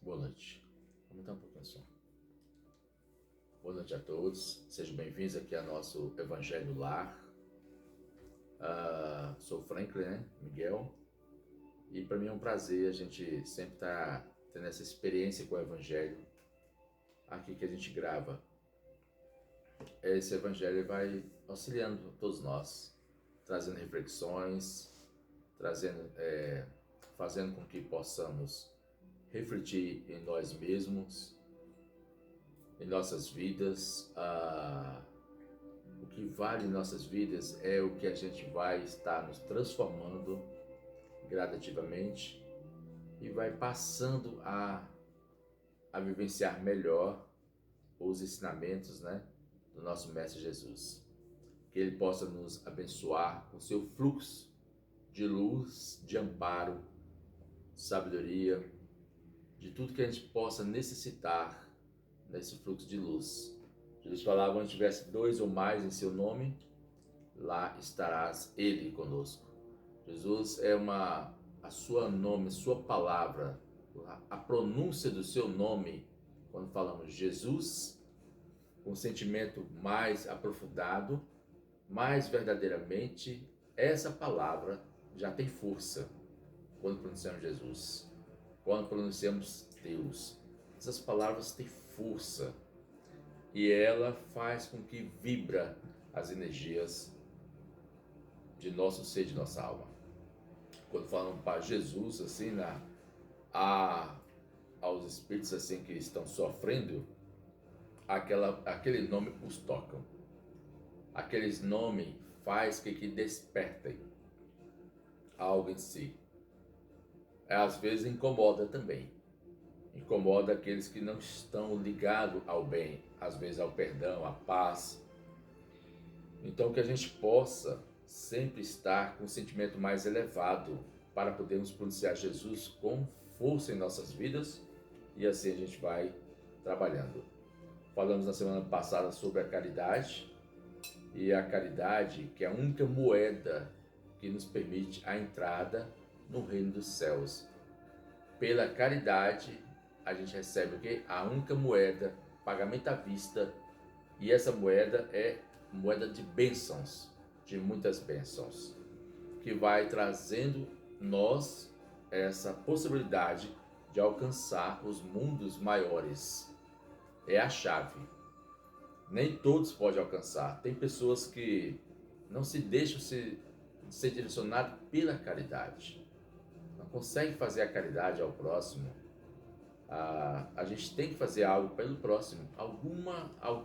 Boa noite. Vamos dar um pouquinho só. Boa noite a todos. Sejam bem-vindos aqui ao nosso Evangelho Lar. Sou o Franklin, Miguel. E para mim é um prazer a gente sempre estar tendo essa experiência com o Evangelho aqui que a gente grava. Esse Evangelho vai auxiliando todos nós, trazendo reflexões, fazendo com que possamos refletir em nós mesmos, em nossas vidas. O que vale em nossas vidas é o que a gente vai estar nos transformando gradativamente e vai passando a vivenciar melhor os ensinamentos, do nosso Mestre Jesus. Que Ele possa nos abençoar com seu fluxo de luz, de amparo, de sabedoria, de tudo que a gente possa necessitar nesse fluxo de luz. Jesus falava: onde tivesse dois ou mais em seu nome, lá estarás Ele conosco. Jesus é a sua palavra, a pronúncia do seu nome, quando falamos Jesus, com um sentimento mais aprofundado, mais verdadeiramente, essa palavra já tem força quando pronunciamos Jesus. Quando pronunciamos Deus, essas palavras têm força e ela faz com que vibra as energias de nosso ser, de nossa alma. Quando falamos para Jesus, assim, aos espíritos assim que estão sofrendo, aquele nome os tocam. Aqueles nomes faz que despertem algo em si. Às vezes incomoda também. Incomoda aqueles que não estão ligados ao bem, às vezes ao perdão, à paz. Então que a gente possa sempre estar com um sentimento mais elevado para podermos pronunciar Jesus com força em nossas vidas e assim a gente vai trabalhando. Falamos na semana passada sobre a caridade e a caridade que é a única moeda que nos permite a entrada no reino dos céus. Pela caridade, a gente recebe o quê? A única moeda, pagamento à vista, e essa moeda é moeda de bênçãos, de muitas bênçãos, que vai trazendo nós essa possibilidade de alcançar os mundos maiores. É a chave. Nem todos podem alcançar. Tem pessoas que não se deixam ser direcionadas pela caridade. Não conseguem fazer a caridade ao próximo. A gente tem que fazer algo pelo próximo.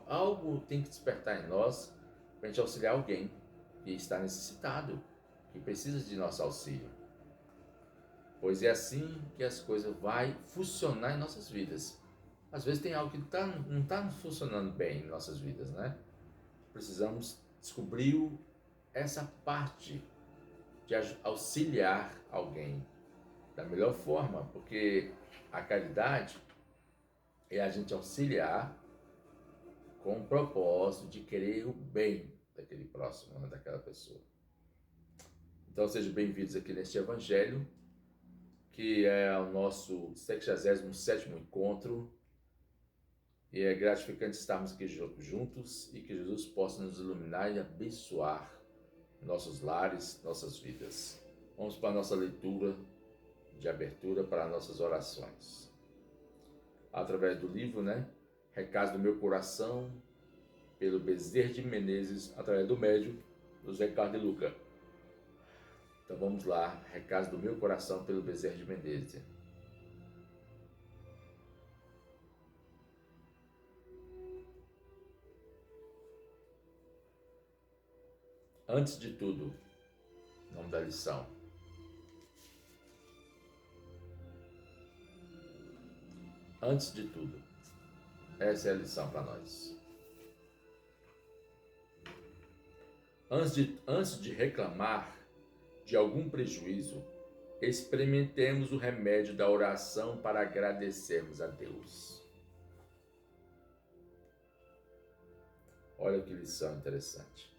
Algo tem que despertar em nós para a gente auxiliar alguém que está necessitado, que precisa de nosso auxílio. Pois é assim que as coisas vão funcionar em nossas vidas. Às vezes tem algo que não está funcionando bem em nossas vidas, Precisamos descobrir essa parte de auxiliar alguém da melhor forma, porque a caridade é a gente auxiliar com o propósito de querer o bem daquele próximo, daquela pessoa. Então sejam bem-vindos aqui neste Evangelho, que é o nosso 67º encontro, e é gratificante estarmos aqui juntos e que Jesus possa nos iluminar e abençoar nossos lares, nossas vidas. Vamos para a nossa leitura de abertura para nossas orações. Através do livro, Recados do Meu Coração, pelo Bezerra de Menezes, através do médium José Carlos de Luca. Então vamos lá, Recados do Meu Coração, pelo Bezerra de Menezes. Antes de tudo, nome da lição. Antes de tudo, essa é a lição para nós. Antes de reclamar de algum prejuízo, experimentemos o remédio da oração para agradecermos a Deus. Olha que lição interessante.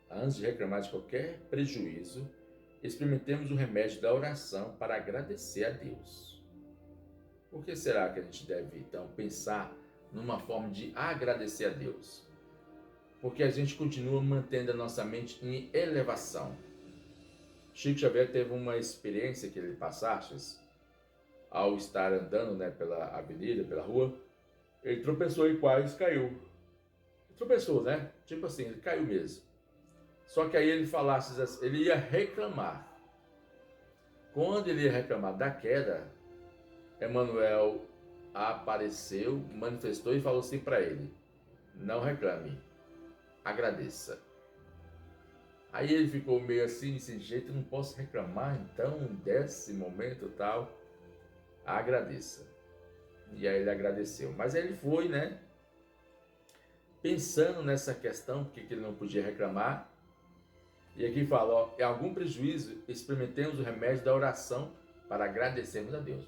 Antes de reclamar de qualquer prejuízo, experimentemos o remédio da oração para agradecer a Deus. Por que será que a gente deve, então, pensar numa forma de agradecer a Deus? Porque a gente continua mantendo a nossa mente em elevação. Chico Xavier teve uma experiência que ele passaste ao estar andando, né, pela avenida, pela rua. Ele tropeçou e quase caiu. Tropeçou, né? Tipo assim, ele caiu mesmo. Só que aí ele falasse assim, ele ia reclamar. Quando ele ia reclamar da queda, Emmanuel apareceu, manifestou e falou assim para ele: não reclame, agradeça. Aí ele ficou meio assim, desse jeito, não posso reclamar então desse momento tal. Agradeça. E aí ele agradeceu. Mas aí ele foi, né? Pensando nessa questão, porque ele não podia reclamar. E aqui fala, ó, em algum prejuízo, experimentemos o remédio da oração para agradecermos a Deus.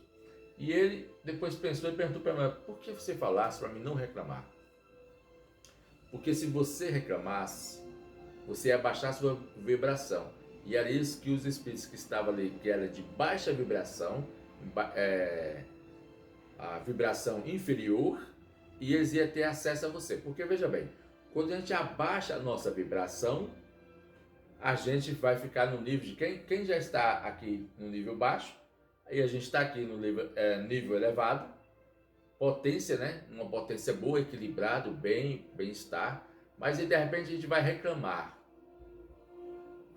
E ele depois pensou e perguntou para mim, por que você falasse para mim não reclamar? Porque se você reclamasse, você ia baixar a sua vibração. E era isso que os espíritos que estavam ali, que era de baixa vibração, a vibração inferior, e eles iam ter acesso a você. Porque veja bem, quando a gente abaixa a nossa vibração, a gente vai ficar no nível de quem já está aqui no nível baixo, aí a gente está aqui no nível elevado, potência, né? Uma potência boa, equilibrado, bem-estar, mas aí, de repente a gente vai reclamar,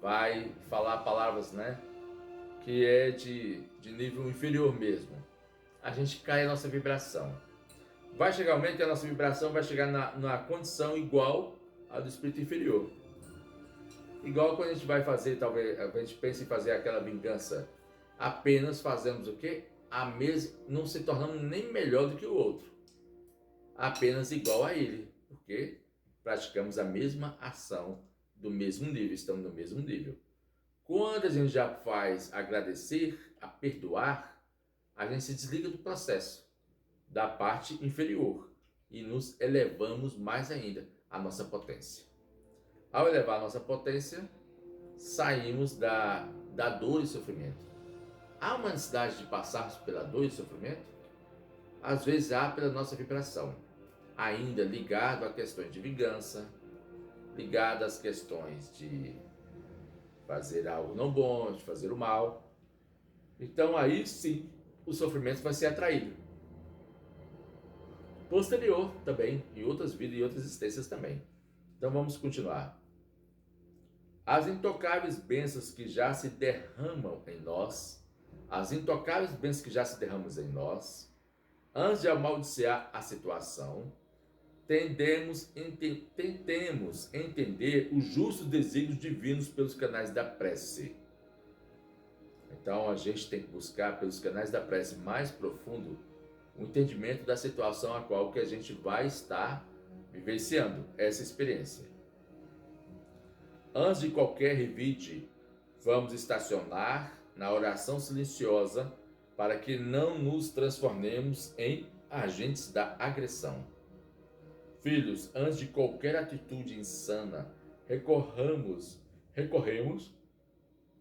vai falar palavras, né? Que é de nível inferior mesmo. A gente cai a nossa vibração. Vai chegar um momento que a nossa vibração vai chegar na condição igual à do espírito inferior. Igual quando a gente vai fazer, talvez, a gente pensa em fazer aquela vingança, apenas fazemos o quê? A mesma, não se tornamos nem melhor do que o outro, apenas igual a ele, porque praticamos a mesma ação do mesmo nível, estamos no mesmo nível. Quando a gente já faz agradecer, a perdoar, a gente se desliga do processo, da parte inferior, e nos elevamos mais ainda a nossa potência. Ao elevar a nossa potência, saímos da dor e sofrimento. Há uma necessidade de passarmos pela dor e sofrimento? Às vezes há pela nossa vibração, ainda ligado a questões de vingança, ligado às questões de fazer algo não bom, de fazer o mal. Então aí sim, o sofrimento vai ser atraído. Posterior também, em outras vidas e outras existências também. Então vamos continuar. As intocáveis bênçãos que já se derramam em nós, antes de amaldiçoar a situação, tentemos entender os justos desígnios divinos pelos canais da prece. Então a gente tem que buscar pelos canais da prece mais profundo o entendimento da situação a qual que a gente vai estar vivenciando essa experiência. Antes de qualquer revide, vamos estacionar na oração silenciosa para que não nos transformemos em agentes da agressão. Filhos, antes de qualquer atitude insana, recorremos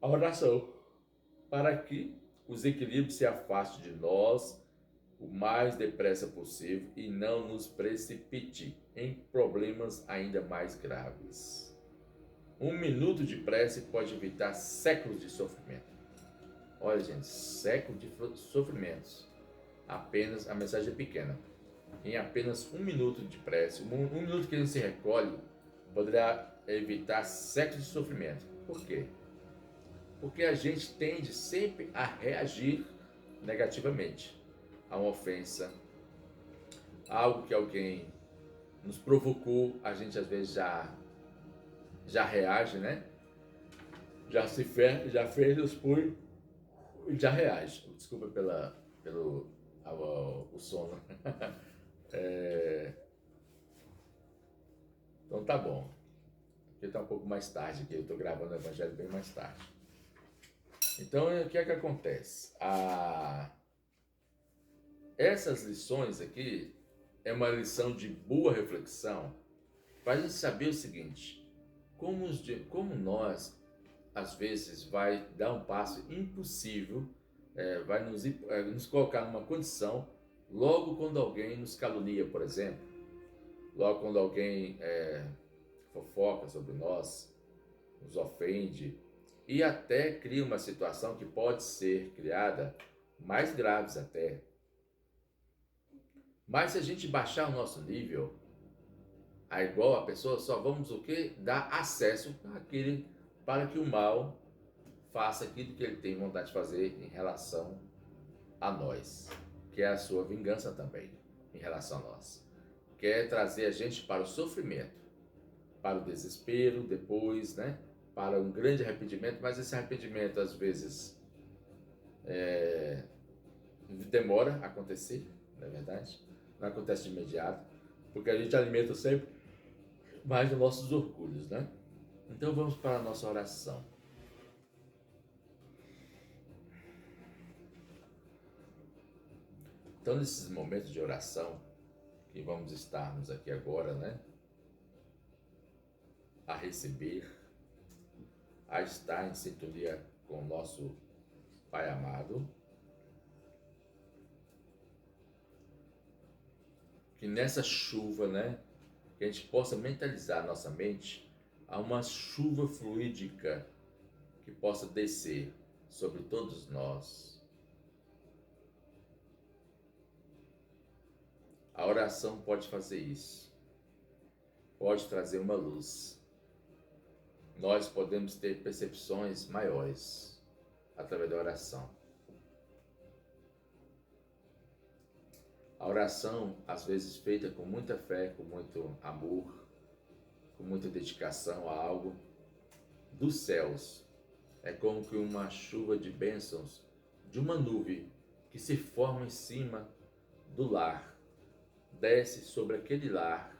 à oração para que os equilíbrios se afastem de nós o mais depressa possível e não nos precipite em problemas ainda mais graves. 1 minuto de prece pode evitar séculos de sofrimento. Olha, gente, séculos de sofrimentos. Apenas, a mensagem é pequena. Em apenas 1 minuto de prece, um minuto que a gente se recolhe, poderá evitar séculos de sofrimento. Por quê? Porque a gente tende sempre a reagir negativamente a uma ofensa, a algo que alguém nos provocou, a gente às vezes já reage, né? Já fez os punhos e já reage. Desculpa pelo o sono. Então tá bom. Porque tá um pouco mais tarde aqui, eu estou gravando o Evangelho bem mais tarde. Então o que é que acontece? Essas lições aqui é uma lição de boa reflexão para a gente saber o seguinte: como nós, às vezes, vai dar um passo impossível, vai nos colocar numa condição Logo quando alguém nos calunia, por exemplo, logo quando alguém fofoca sobre nós, nos ofende e até cria uma situação que pode ser criada, mais graves até. Mas se a gente baixar o nosso nível, a igual a pessoa, só vamos o quê? Dar acesso àquele, para que o mal faça aquilo que ele tem vontade de fazer em relação a nós, que é a sua vingança também em relação a nós. Quer trazer a gente para o sofrimento, para o desespero, depois, né? Para um grande arrependimento, mas esse arrependimento às vezes demora a acontecer, não é verdade? Não acontece de imediato, porque a gente alimenta sempre mais os nossos orgulhos, né? Então vamos para a nossa oração. Então nesses momentos de oração que vamos estarmos aqui agora, né? A receber, a estar em sintonia com o nosso Pai amado, que nessa chuva, né, que a gente possa mentalizar nossa mente a uma chuva fluídica que possa descer sobre todos nós. A oração pode fazer isso, pode trazer uma luz. Nós podemos ter percepções maiores através da oração. A oração, às vezes feita com muita fé, com muito amor, com muita dedicação a algo dos céus, é como que uma chuva de bênçãos de uma nuvem que se forma em cima do lar, desce sobre aquele lar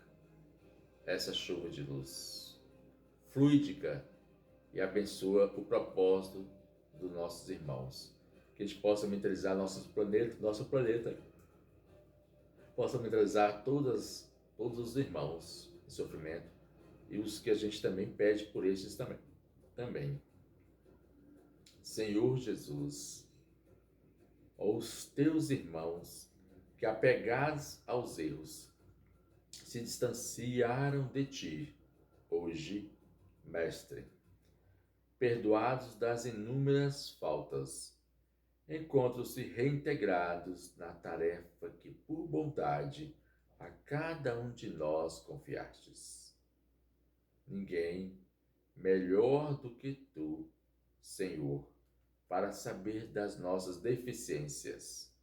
essa chuva de luz fluídica e abençoa o propósito dos nossos irmãos. Que a gente possa mentalizar nosso planeta, possa mentalizar todos os irmãos em sofrimento e os que a gente também pede por estes também. Senhor Jesus, os teus irmãos que, apegados aos erros, se distanciaram de ti, hoje, Mestre, perdoados das inúmeras faltas, encontram-se reintegrados na tarefa que, por bondade, a cada um de nós confiastes. Ninguém melhor do que tu, Senhor, para saber das nossas deficiências.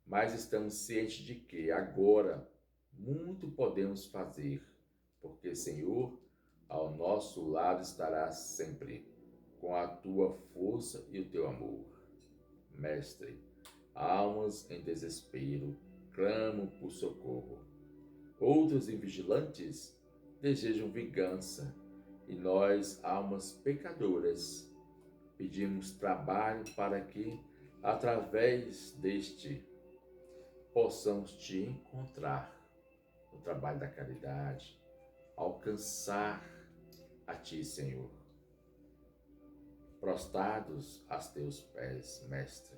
Mas estamos cientes de que agora muito podemos fazer, porque, Senhor, ao nosso lado estarás sempre, com a tua força e o teu amor. Mestre, almas em desespero clamam por socorro. Outros invigilantes desejam vingança, e nós, almas pecadoras, pedimos trabalho para que, através deste, possamos te encontrar no trabalho da caridade, alcançar a ti, Senhor. Prostrados aos teus pés, Mestre,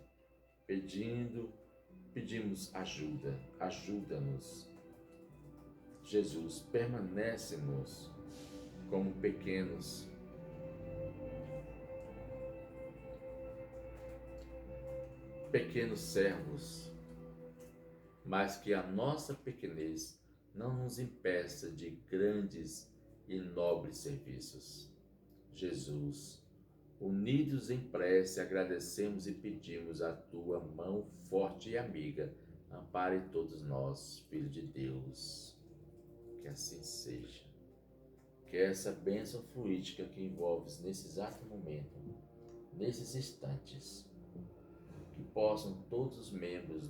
pedimos ajuda, ajuda-nos. Jesus, permanece-nos como pequenos servos, mas que a nossa pequenez não nos impeça de grandes e nobres serviços. Jesus, unidos em prece, agradecemos e pedimos a tua mão forte e amiga, ampare todos nós, Filho de Deus. Que assim seja. Que essa bênção fluídica que envolves nesse exato momento, nesses instantes, que possam todos os membros,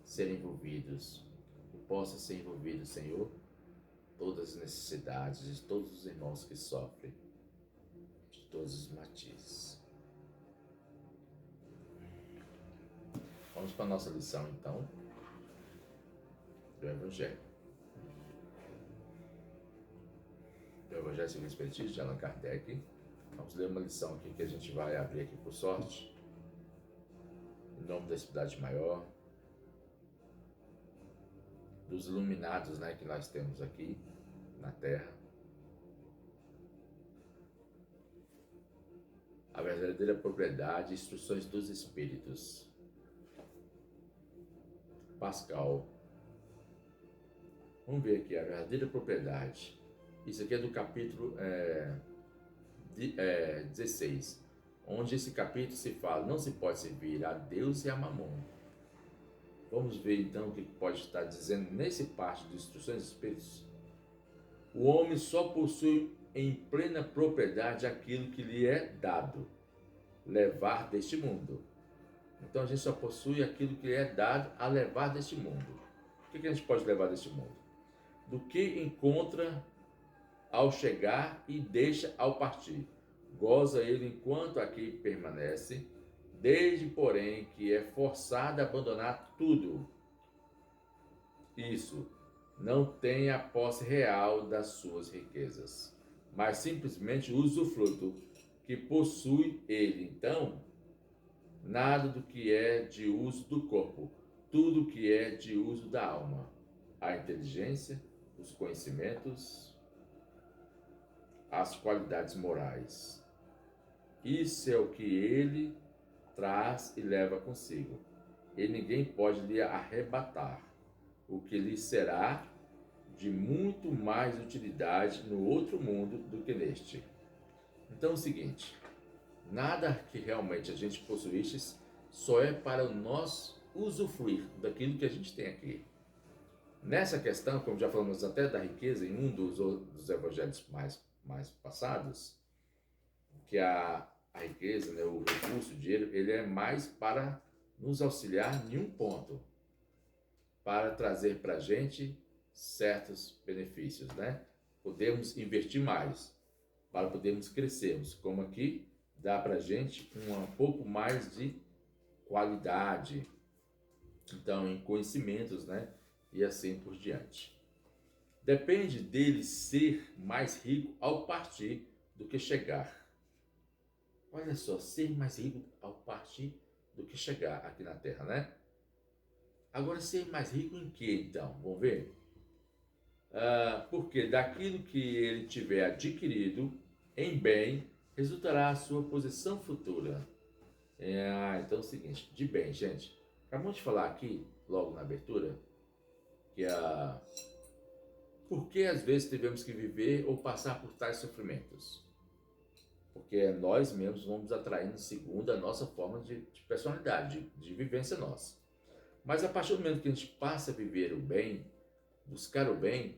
serem envolvidos, que possa ser envolvido, Senhor, todas as necessidades de todos os irmãos que sofrem, de todos os matizes. Vamos para a nossa lição, então, do Evangelho. Do Evangelho segundo o Espiritismo, de Allan Kardec. Vamos ler uma lição aqui que a gente vai abrir aqui por sorte. Em nome da Espírito Maior, dos iluminados, né, que nós temos aqui na Terra. A verdadeira propriedade, instruções dos Espíritos. Pascal. Vamos ver aqui a verdadeira propriedade. Isso aqui é do capítulo 16, onde esse capítulo se fala, não se pode servir a Deus e a Mamon. Vamos ver então o que pode estar dizendo nesse parte de instruções dos Espíritos. O homem só possui em plena propriedade aquilo que lhe é dado, levar deste mundo. Então a gente só possui aquilo que lhe é dado a levar deste mundo. O que a gente pode levar deste mundo? Do que encontra ao chegar e deixa ao partir. Goza ele enquanto aqui permanece, desde, porém, que é forçado a abandonar tudo. Isso, não tem a posse real das suas riquezas, mas simplesmente o usufruto que possui ele. Então, nada do que é de uso do corpo, tudo que é de uso da alma, a inteligência, os conhecimentos, as qualidades morais. Isso é o que ele traz e leva consigo, e ninguém pode lhe arrebatar, o que lhe será de muito mais utilidade no outro mundo do que neste. Então é o seguinte, nada que realmente a gente possuísse só é para nós usufruir daquilo que a gente tem aqui. Nessa questão, como já falamos até da riqueza em um dos evangelhos mais passados, que a riqueza, né, o recurso, o dinheiro, ele é mais para nos auxiliar em um ponto, para trazer para a gente certos benefícios, né? Podemos investir mais, para podermos crescermos, como aqui dá para a gente um pouco mais de qualidade, então em conhecimentos, né? E assim por diante. Depende dele ser mais rico ao partir do que chegar. Olha só, ser mais rico ao partir do que chegar aqui na Terra, né? Agora, ser mais rico em que então? Vamos ver? Porque daquilo que ele tiver adquirido em bem, resultará a sua posição futura. Então é o seguinte, de bem, gente. Acabamos de falar aqui, logo na abertura, que por que às vezes devemos que viver ou passar por tais sofrimentos? Porque nós mesmos vamos atraindo segundo a nossa forma de personalidade, de vivência nossa. Mas a partir do momento que a gente passa a viver o bem, buscar o bem,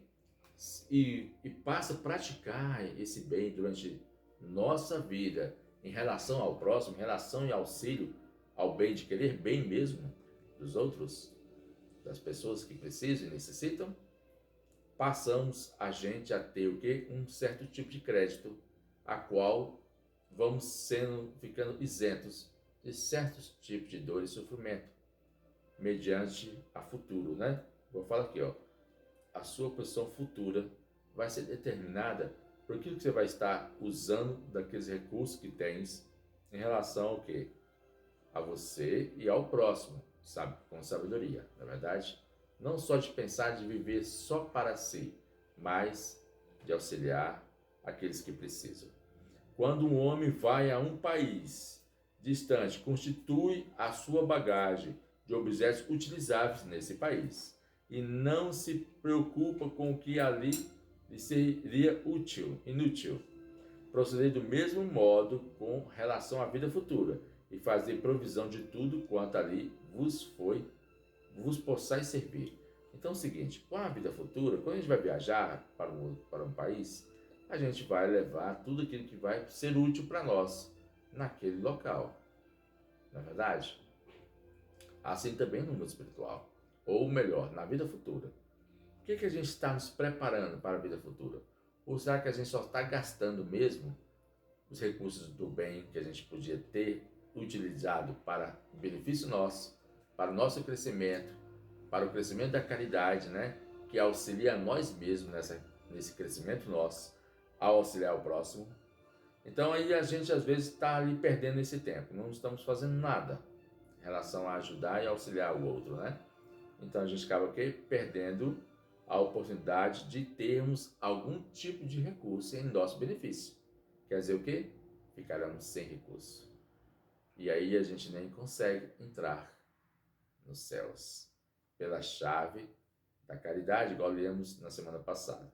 e passa a praticar esse bem durante nossa vida, em relação ao próximo, em relação e auxílio ao bem, de querer bem mesmo dos outros, das pessoas que precisam e necessitam, passamos a gente a ter o quê? Um certo tipo de crédito, a qual vamos ficando isentos de certos tipos de dor e sofrimento, mediante a futuro, né? Vou falar aqui, ó, a sua posição futura vai ser determinada por aquilo que você vai estar usando daqueles recursos que tens em relação ao quê? A você e ao próximo, sabe? Com sabedoria, na verdade? Não só de pensar de viver só para si, mas de auxiliar aqueles que precisam. Quando um homem vai a um país distante, constitui a sua bagagem de objetos utilizáveis nesse país e não se preocupa com o que ali lhe seria inútil. Proceder do mesmo modo com relação à vida futura e fazer provisão de tudo quanto ali vos possais servir. Então é o seguinte, com a vida futura, quando a gente vai viajar para um país, a gente vai levar tudo aquilo que vai ser útil para nós naquele local. Não é verdade? Assim também no mundo espiritual. Ou melhor, na vida futura. O que a gente está nos preparando para a vida futura? Ou será que a gente só está gastando mesmo os recursos do bem que a gente podia ter utilizado para o benefício nosso, para o nosso crescimento, para o crescimento da caridade, né? Que auxilia a nós mesmos nesse crescimento nosso, ao auxiliar o próximo. Então aí a gente às vezes está ali perdendo esse tempo, não estamos fazendo nada em relação a ajudar e auxiliar o outro, né? Então a gente acaba aqui perdendo a oportunidade de termos algum tipo de recurso em nosso benefício. Quer dizer o quê? Ficaremos sem recurso. E aí a gente nem consegue entrar nos céus pela chave da caridade, igual lemos na semana passada.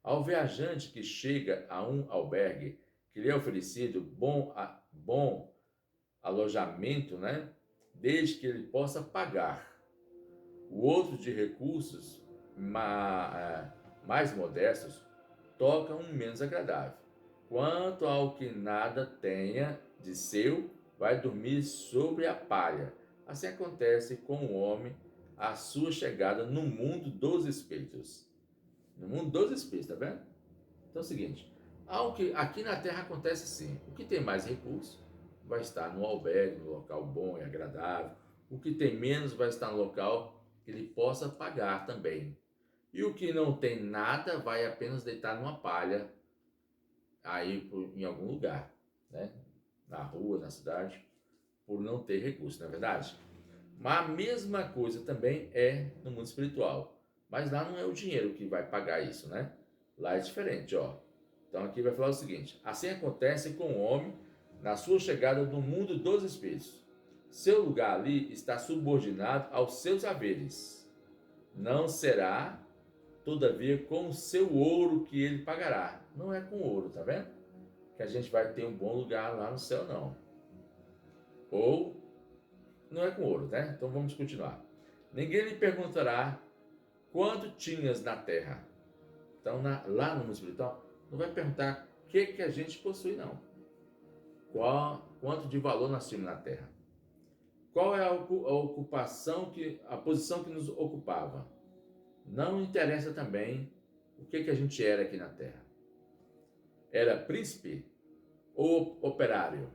Ao viajante que chega a um albergue que lhe é oferecido bom alojamento, né? Desde que ele possa pagar. O outro de recursos mais modestos toca um menos agradável. Quanto ao que nada tenha de seu, vai dormir sobre a palha. Assim acontece com o homem a sua chegada no mundo dos espíritos. No mundo dos espíritos, tá vendo? Então é o seguinte, aqui na Terra acontece assim, o que tem mais recursos vai estar no albergue, no local bom e agradável. O que tem menos vai estar no local que ele possa pagar também. E o que não tem nada vai apenas deitar numa palha aí em algum lugar, né? Na rua, na cidade, por não ter recurso, não é verdade? Mas a mesma coisa também é no mundo espiritual. Mas lá não é o dinheiro que vai pagar isso, né? Lá é diferente, ó. Então aqui vai falar o seguinte: assim acontece com o homem na sua chegada no mundo dos espíritos. Seu lugar ali está subordinado aos seus haveres. Não será, todavia, com o seu ouro que ele pagará. Não é com ouro, tá vendo? Que a gente vai ter um bom lugar lá no céu, não. Ou não é com ouro, né? Então vamos continuar. Ninguém lhe perguntará quanto tinhas na terra. Então lá no mundo espiritual, não vai perguntar o que a gente possui, não. Quanto de valor nós tínhamos na terra. Qual é a ocupação, a posição que nos ocupava. Não interessa também o que a gente era aqui na terra. Era príncipe ou operário?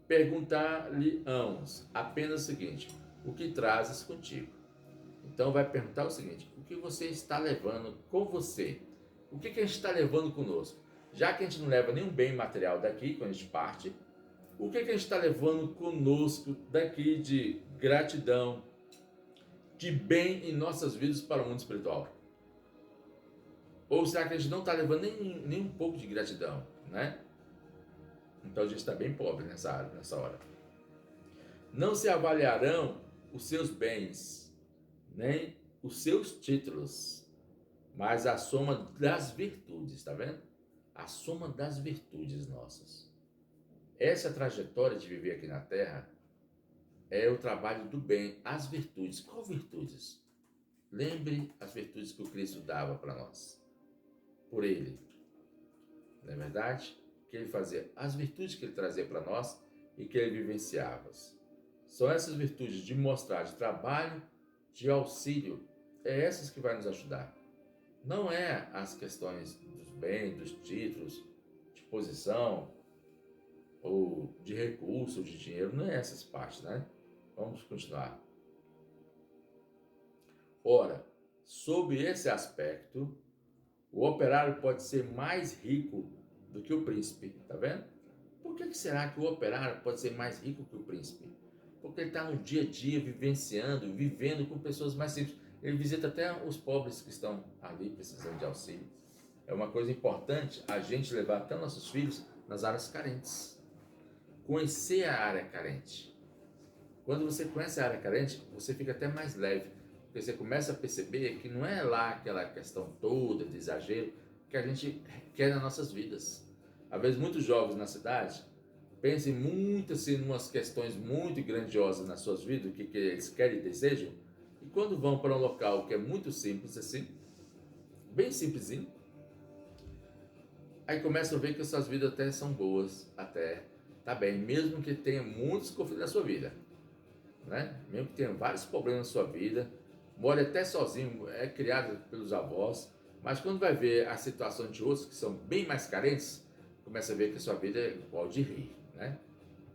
Perguntar-lhe-ãos apenas o seguinte: o que trazes contigo? Então vai perguntar o seguinte: o que você está levando com você? O que a gente está levando conosco? Já que a gente não leva nenhum bem material daqui quando a gente parte, o que a gente está levando conosco daqui de gratidão, de bem em nossas vidas para o mundo espiritual? Ou será que a gente não está levando nem um pouco de gratidão, né? Então a gente está bem pobre nessa hora. Não se avaliarão os seus bens, nem os seus títulos, mas a soma das virtudes, tá vendo? A soma das virtudes nossas. Essa trajetória de viver aqui na Terra é o trabalho do bem, as virtudes. Qual virtudes? Lembre as virtudes que o Cristo dava para nós, por Ele. Não é verdade? Que Ele fazia, as virtudes que Ele trazia para nós e que Ele vivenciava. São essas virtudes de mostrar, de trabalho, de auxílio, é essas que vai nos ajudar. Não é as questões dos bens, dos títulos, de posição, ou de recurso, ou de dinheiro, não é essas partes, né? Vamos continuar. Ora, sob esse aspecto, o operário pode ser mais rico do que o príncipe, tá vendo? Por que será que o operário pode ser mais rico que o príncipe? Porque ele está no dia a dia vivenciando, vivendo com pessoas mais simples. Ele visita até os pobres que estão ali precisando de auxílio. É uma coisa importante a gente levar até nossos filhos nas áreas carentes. Conhecer a área carente. Quando você conhece a área carente, você fica até mais leve. Porque você começa a perceber que não é lá aquela questão toda de exagero que a gente quer nas nossas vidas. Às vezes muitos jovens na cidade pensam muito assim, em umas questões muito grandiosas nas suas vidas, o que eles querem e desejam, e quando vão para um local que é muito simples assim, bem simplesinho, aí começam a ver que as suas vidas até são boas, até tá bem, mesmo que tenha muitos conflitos na sua vida, né? Mesmo que tenha vários problemas na sua vida, mora até sozinho, é criado pelos avós, mas quando vai ver a situação de outros que são bem mais carentes, começa a ver que a sua vida é igual de rei, né?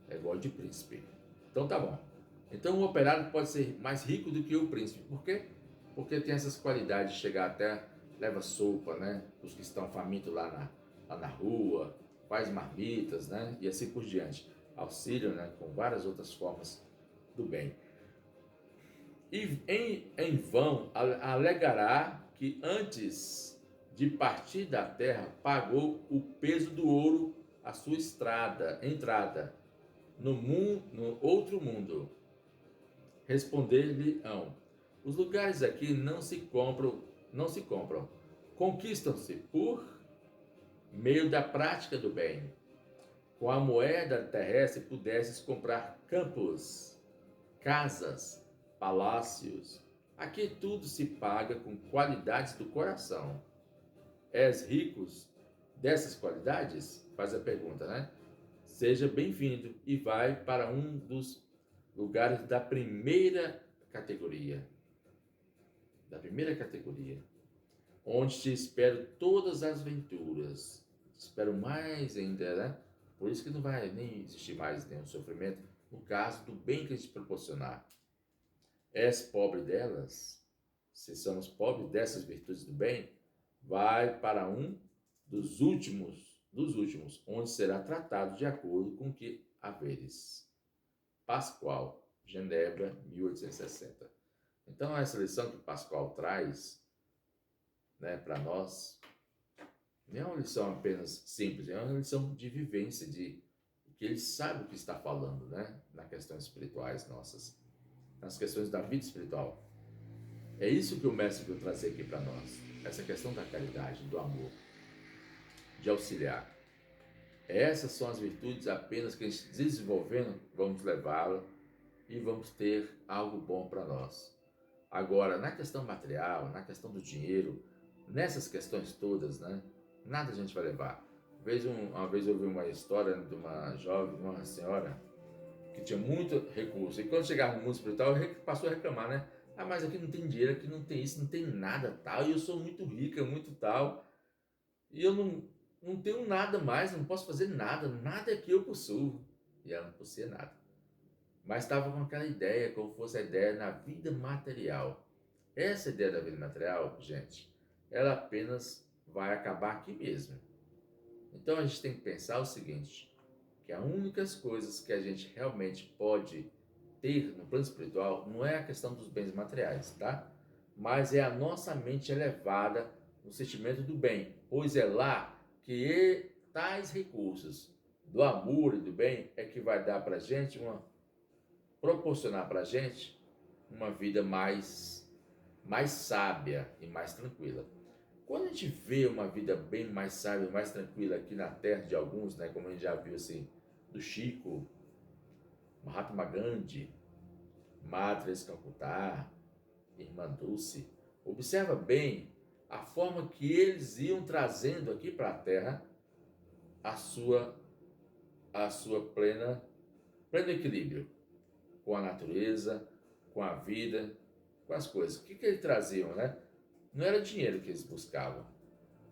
É igual de príncipe. Então tá bom. Então o operário pode ser mais rico do que o príncipe. Por quê? Porque tem essas qualidades de chegar até, leva sopa, né? Os que estão famintos lá na rua, faz marmitas, né? E assim por diante. Auxílio, né? Com várias outras formas do bem. E em vão alegará que antes de partir da terra pagou o peso do ouro à sua entrada no outro mundo. Responder-lhe-ão: os lugares aqui não se compram, conquistam-se por meio da prática do bem. Com a moeda terrestre pudesses comprar campos, casas, palácios. Aqui tudo se paga com qualidades do coração. És ricos dessas qualidades? Faz a pergunta, né? Seja bem-vindo e vai para um dos lugares da primeira categoria. Da primeira categoria. Onde te espero todas as venturas. Te espero mais ainda, né? Por isso que não vai nem existir mais nenhum sofrimento no caso do bem que a gente proporcionar. És pobre delas? Se somos pobres dessas virtudes do bem, vai para um dos últimos, onde será tratado de acordo com o que haveres. Pascoal, Genebra, 1860. Então, essa lição que Pascoal traz, né, para nós, não é uma lição apenas simples, é uma lição de vivência, de que ele sabe o que está falando, né, nas questões espirituais nossas, nas questões da vida espiritual. É isso que o mestre veio trazer aqui para nós, essa questão da caridade, do amor, de auxiliar. Essas são as virtudes apenas que a gente desenvolvendo, vamos levá-la e vamos ter algo bom para nós. Agora, na questão material, na questão do dinheiro, nessas questões todas, né, nada a gente vai levar. Uma vez eu ouvi uma história de uma jovem, de uma senhora, que tinha muito recurso. E quando chegava no mundo espiritual, passou a reclamar, né? Ah, mas aqui não tem dinheiro, aqui não tem isso, não tem nada tal. E eu sou muito rica, muito tal. E eu não tenho nada mais, não posso fazer nada. Nada é que eu possuo. E ela não possuía nada. Mas estava com aquela ideia, como fosse a ideia na vida material. Essa ideia da vida material, gente, ela apenas vai acabar aqui mesmo. Então a gente tem que pensar o seguinte, que as únicas coisas que a gente realmente pode ter no plano espiritual não é a questão dos bens materiais, tá? Mas é a nossa mente elevada no sentimento do bem, pois é lá que tais recursos do amor e do bem é que vai dar pra gente proporcionar pra gente uma vida mais sábia e mais tranquila. Quando a gente vê uma vida bem mais sábia, mais tranquila aqui na terra de alguns, né, como a gente já viu assim, do Chico, Mahatma Gandhi, Madre Calcutá, Irmã Dulce, observa bem a forma que eles iam trazendo aqui para a terra a sua pleno equilíbrio com a natureza, com a vida, com as coisas. O que eles traziam, né? Não era dinheiro que eles buscavam,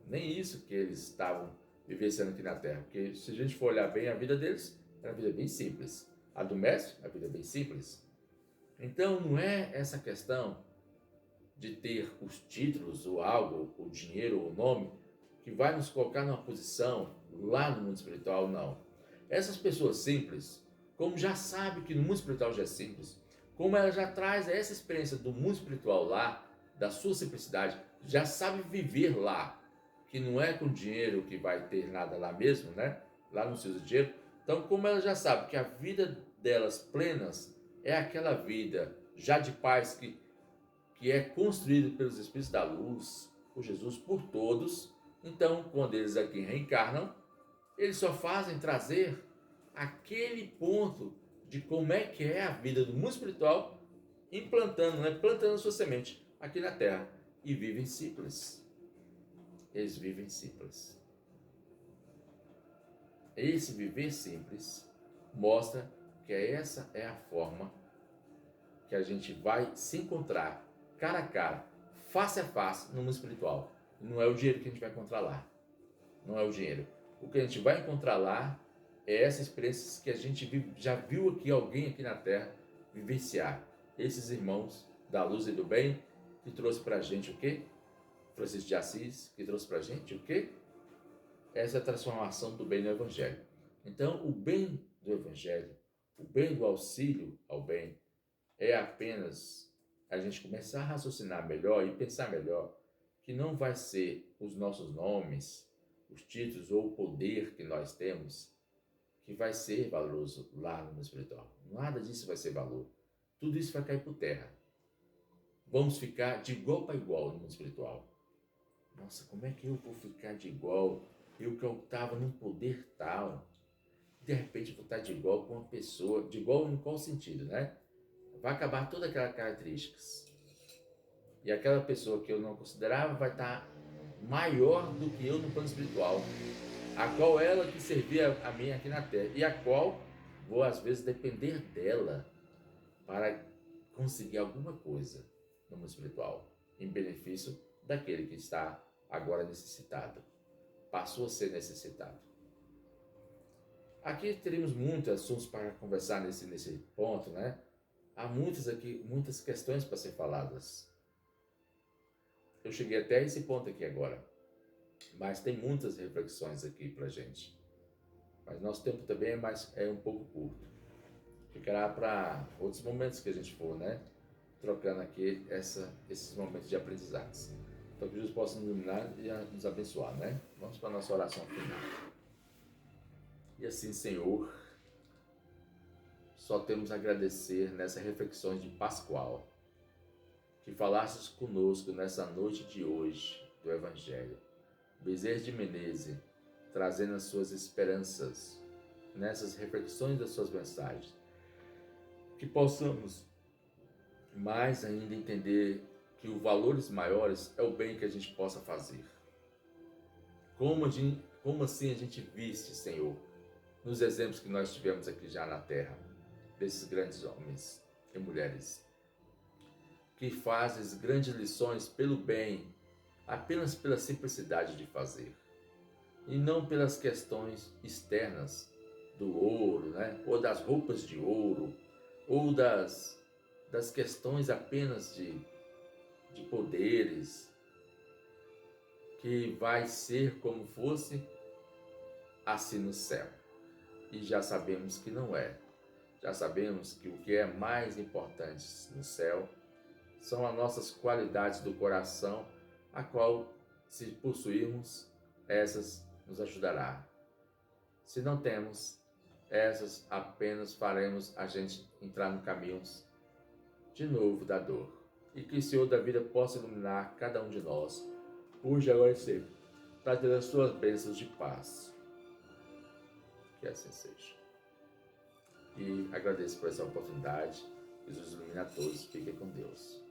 nem isso que eles estavam vivenciando aqui na Terra, porque se a gente for olhar bem a vida deles, era uma vida bem simples. A do mestre, a vida bem simples. Então não é essa questão de ter os títulos, ou algo, o dinheiro, ou o nome, que vai nos colocar numa posição lá no mundo espiritual, não. Essas pessoas simples, como já sabe que no mundo espiritual já é simples, como ela já traz essa experiência do mundo espiritual lá, da sua simplicidade, já sabe viver lá, que não é com dinheiro que vai ter nada lá mesmo, né? Lá no seu dinheiro. Então, como ela já sabe que a vida delas plenas é aquela vida já de paz que é construída pelos Espíritos da Luz, por Jesus, por todos, então, quando eles aqui reencarnam, eles só fazem trazer aquele ponto de como é que é a vida do mundo espiritual, implantando, né? Plantando sua semente aqui na Terra. E vivem simples. Eles vivem simples. Esse viver simples mostra que essa é a forma que a gente vai se encontrar cara a cara, face a face no mundo espiritual. Não é o dinheiro que a gente vai encontrar lá. Não é o dinheiro. O que a gente vai encontrar lá é essa experiência que a gente já viu aqui alguém aqui na Terra vivenciar. Esses irmãos da luz e do bem que trouxe pra gente o quê? Francisco de Assis, que trouxe pra gente o quê? Essa transformação do bem no Evangelho. Então, o bem do Evangelho, o bem do auxílio ao bem, é apenas a gente começar a raciocinar melhor e pensar melhor, que não vai ser os nossos nomes, os títulos ou o poder que nós temos que vai ser valoroso lá no mundo espiritual. Nada disso vai ser valor. Tudo isso vai cair por terra. Vamos ficar de igual para igual no mundo espiritual. Nossa, como é que eu vou ficar de igual? Eu que eu estava num poder tal. De repente vou estar de igual com uma pessoa. De igual em qual sentido, né? Vai acabar todas aquelas características. E aquela pessoa que eu não considerava vai estar maior do que eu no plano espiritual. A qual ela que servia a mim aqui na terra. E a qual vou às vezes depender dela para conseguir alguma coisa no mundo espiritual, em benefício daquele que está agora necessitado, passou a ser necessitado. Aqui teríamos muitos assuntos para conversar nesse ponto, né? Há muitas questões para ser faladas. Eu cheguei até esse ponto aqui agora, mas tem muitas reflexões aqui para gente. Mas nosso tempo também é um pouco curto. Ficará para outros momentos que a gente for, né? Trocando aqui esses momentos de aprendizados. Então que Jesus possa nos iluminar e nos abençoar, né? Vamos para a nossa oração final. E assim, Senhor, só temos a agradecer nessas reflexões de Pascoal, que falastes conosco nessa noite de hoje do Evangelho. Bezerra de Menezes, trazendo as suas esperanças nessas reflexões das suas mensagens. Que possamos mais ainda entender que os valores maiores é o bem que a gente possa fazer. Como assim a gente viste, Senhor, nos exemplos que nós tivemos aqui já na Terra, desses grandes homens e mulheres, que fazem grandes lições pelo bem, apenas pela simplicidade de fazer, e não pelas questões externas do ouro, né? Ou das roupas de ouro, ou das questões apenas de poderes, que vai ser como fosse assim no céu. E já sabemos que não é. Já sabemos que o que é mais importante no céu são as nossas qualidades do coração, a qual, se possuirmos, essas nos ajudará. Se não temos, essas apenas faremos a gente entrar no caminho de novo da dor. E que o Senhor da vida possa iluminar cada um de nós, hoje, agora e sempre, trazendo as suas bênçãos de paz. Que assim seja. E agradeço por essa oportunidade. Jesus ilumina a todos. Fiquem com Deus.